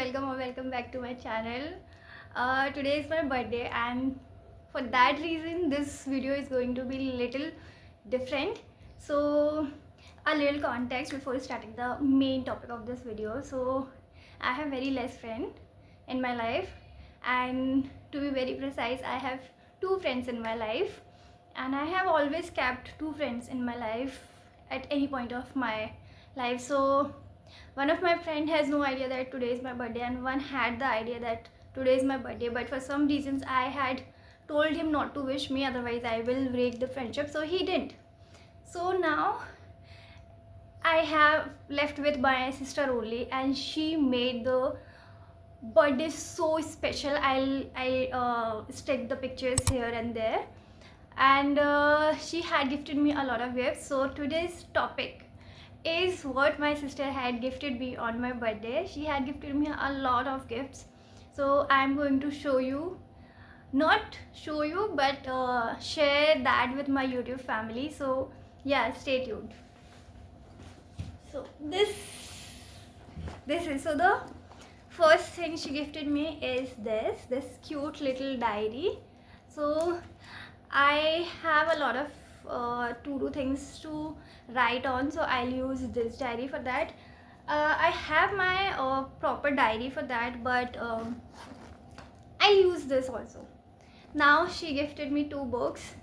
welcome or welcome back to my channel. Today is my birthday and for that reason this video is going to be little different. So a little context before starting the main topic of this video. So I have very less friend in my life, and to be very precise, I have two friends in my life, and I have always kept two friends in my life at any point of my life. So one of my friend has no idea that today is my birthday, and one had the idea that today is my birthday, but for some reasons I had told him not to wish me, otherwise I will break the friendship, so he didn't. So now I have left with my sister only, and she made the birthday so special. I'll stick the pictures here and there, and she had gifted me a lot of gifts. So today's topic is what my sister had gifted me on my birthday. She had gifted me a lot of gifts, so I'm going to show you, not show you, but share that with my YouTube family. So yeah, stay tuned. So this is, so the first thing she gifted me is this cute little diary. So I have a lot of to-do things to write on, so I'll use this diary for that. I have my proper diary for that, but I'll use this also. Now she gifted me two books.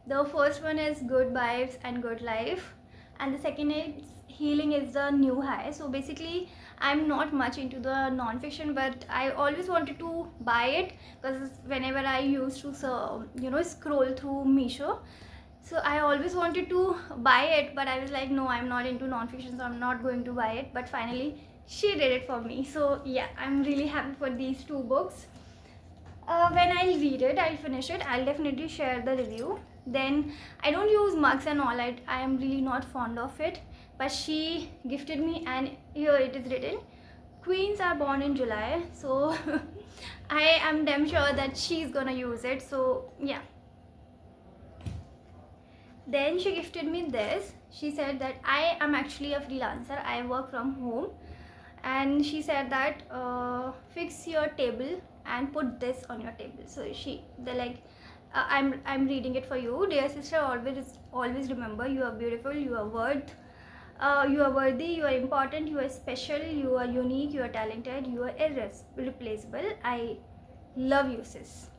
The first one is Good Vibes and Good Life, and the second is Healing is the New High. So basically I'm not much into the non-fiction, but I always wanted to buy it because whenever I used to scroll through Meesho, so I always wanted to buy it, but I was like, no, I'm not into non-fiction, so I'm not going to buy it. But finally she did it for me. So yeah, I'm really happy for these two books. When I'll read it, I'll finish it, I'll definitely share the review. Then I don't use mugs and all. I am really not fond of it, but she gifted me, and here it is written, queens are born in July. So I am damn sure that she's gonna use it. So yeah. Then she gifted me this. She said that I am actually a freelancer, I work from home, and she said that fix your table and put this on your table. So they're like, I'm reading it for you. Dear sister, always remember, you are beautiful, you are worthy, you are important, you are special, you are unique, you are talented, you are irreplaceable. I love you, sis.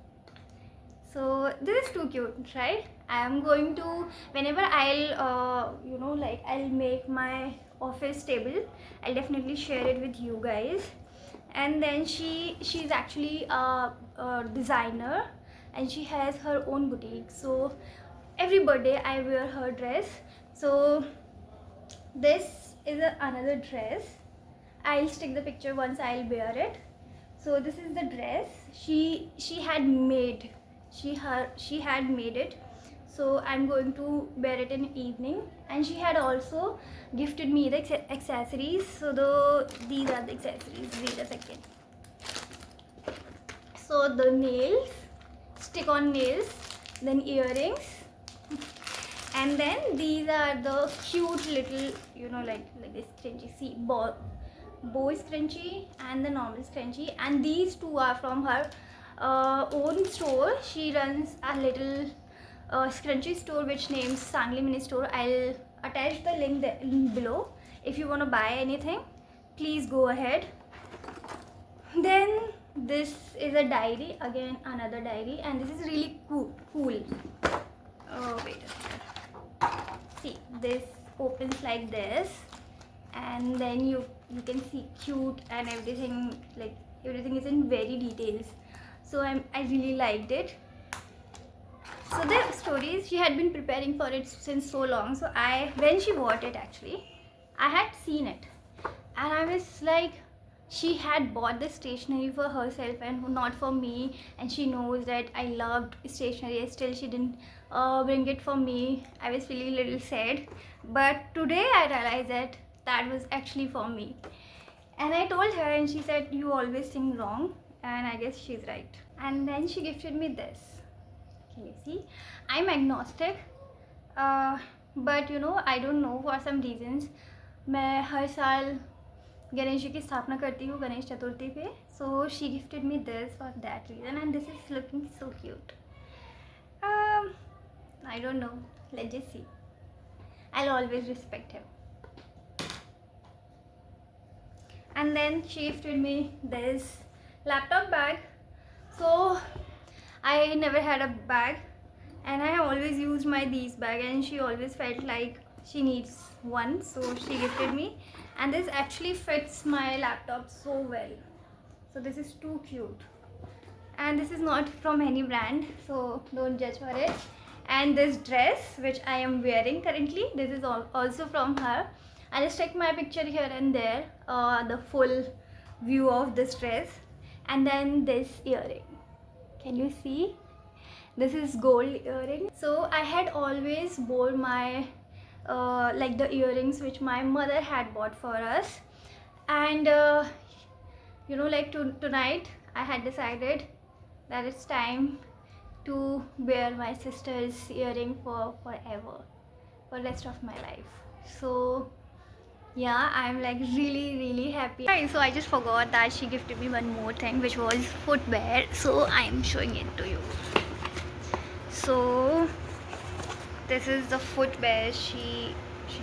So this is too cute, right? I am going to, whenever I'll I'll make my office table, I'll definitely share it with you guys. And then she's actually a designer, and she has her own boutique. So every birthday I wear her dress. So this is another dress. I'll stick the picture once I'll wear it. So this is the dress she had made. She had made it. So I'm going to wear it in evening. And she had also gifted me the accessories. So these are the accessories. Wait a second. So the nails, stick-on nails, then earrings, and then these are the cute little, like this scrunchie. See, bow scrunchie and the normal scrunchie, and these two are from her own store. She runs a little scrunchie store which names Sangli Mini Store. I'll attach the link below. If you want to buy anything, please go ahead. Then this is a diary, again another diary, and this is really cool. Oh, wait a second. See, this opens like this, and then you can see cute and everything, like everything is in very details. So I really liked it. So the stories, she had been preparing for it since so long. So when she bought it, actually I had seen it, and I was like, she had bought the stationery for herself and not for me, and she knows that I loved stationery. Still she didn't bring it for me. I was feeling a little sad, but today I realized that that was actually for me. And I told her, and she said, you always think wrong, and I guess she's right. And then she gifted me this. Can you see? I'm agnostic, but I don't know, for some reasons मैं हर साल गणेश जी की स्थापना करती हूँ गणेश चतुर्थी पे. So she gifted me this for that reason and this is looking so cute. I don't know. Let's just see. I'll always respect him. And then she gifted me this laptop bag. So I never had a bag, and I always used my these bag, and she always felt like she needs one, so she gifted me. And this actually fits my laptop so well. So this is too cute. And this is not from any brand, so don't judge for it. And this dress which I am wearing currently, this is also from her. I just take my picture here and there, the full view of this dress. And then this earring, can you see? This is gold earring. So I had always worn my like the earrings which my mother had bought for us. And you know, like tonight I had decided that it's time to wear my sister's earring for forever, for rest of my life. So yeah, I'm like really happy. So I just forgot that she gifted me one more thing, which was footwear. So I'm showing it to you. So this is the footwear she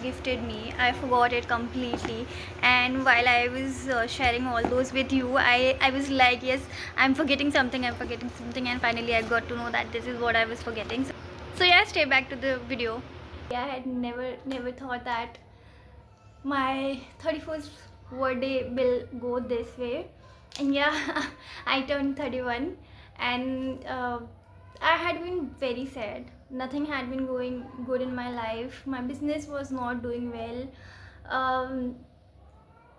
gifted me. I forgot it completely, and while I was sharing all those with you, I was like, yes, I'm forgetting something, and finally I got to know that this is what I was forgetting. So yeah, stay back to the video. I had never thought that my 31st birthday will go this way. And yeah, I turned 31, and I had been very sad. Nothing had been going good in my life. My business was not doing well.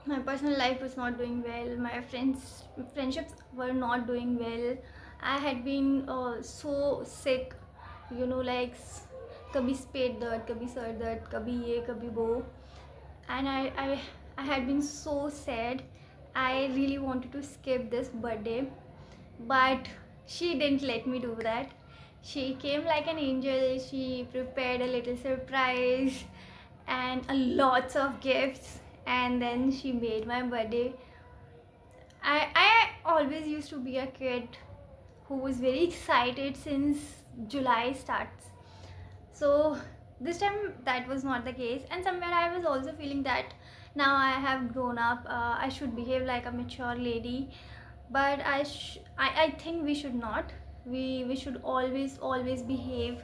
My personal life was not doing well. My friendships were not doing well. I had been so sick, you know, like कभी पेट दर्द, कभी sir दर्द, कभी ये कभी वो. And I had been so sad. I really wanted to skip this birthday, but she didn't let me do that. She came like an angel. She prepared a little surprise and lots of gifts, and then she made my birthday. I always used to be a kid who was very excited since July starts. So this time that was not the case, and somewhere I was also feeling that now I have grown up, I should behave like a mature lady. But I think we should not. We should always behave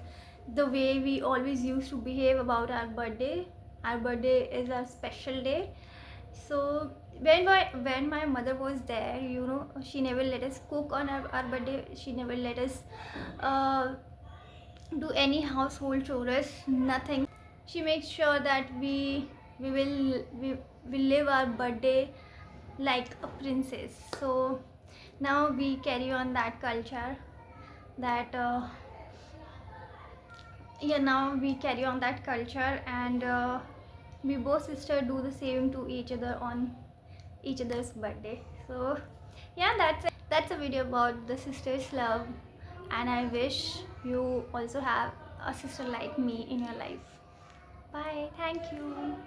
the way we always used to behave about our birthday. Our birthday is a special day. So when my mother was there, you know, she never let us cook on our birthday. She never let us do any household chores, nothing. She makes sure that we live our birthday like a princess. So now we carry on that culture, that now we carry on that culture, and we both sisters do the same to each other on each other's birthday. So yeah, that's a video about the sisters love, and I wish you also have a sister like me in your life. Bye, thank you.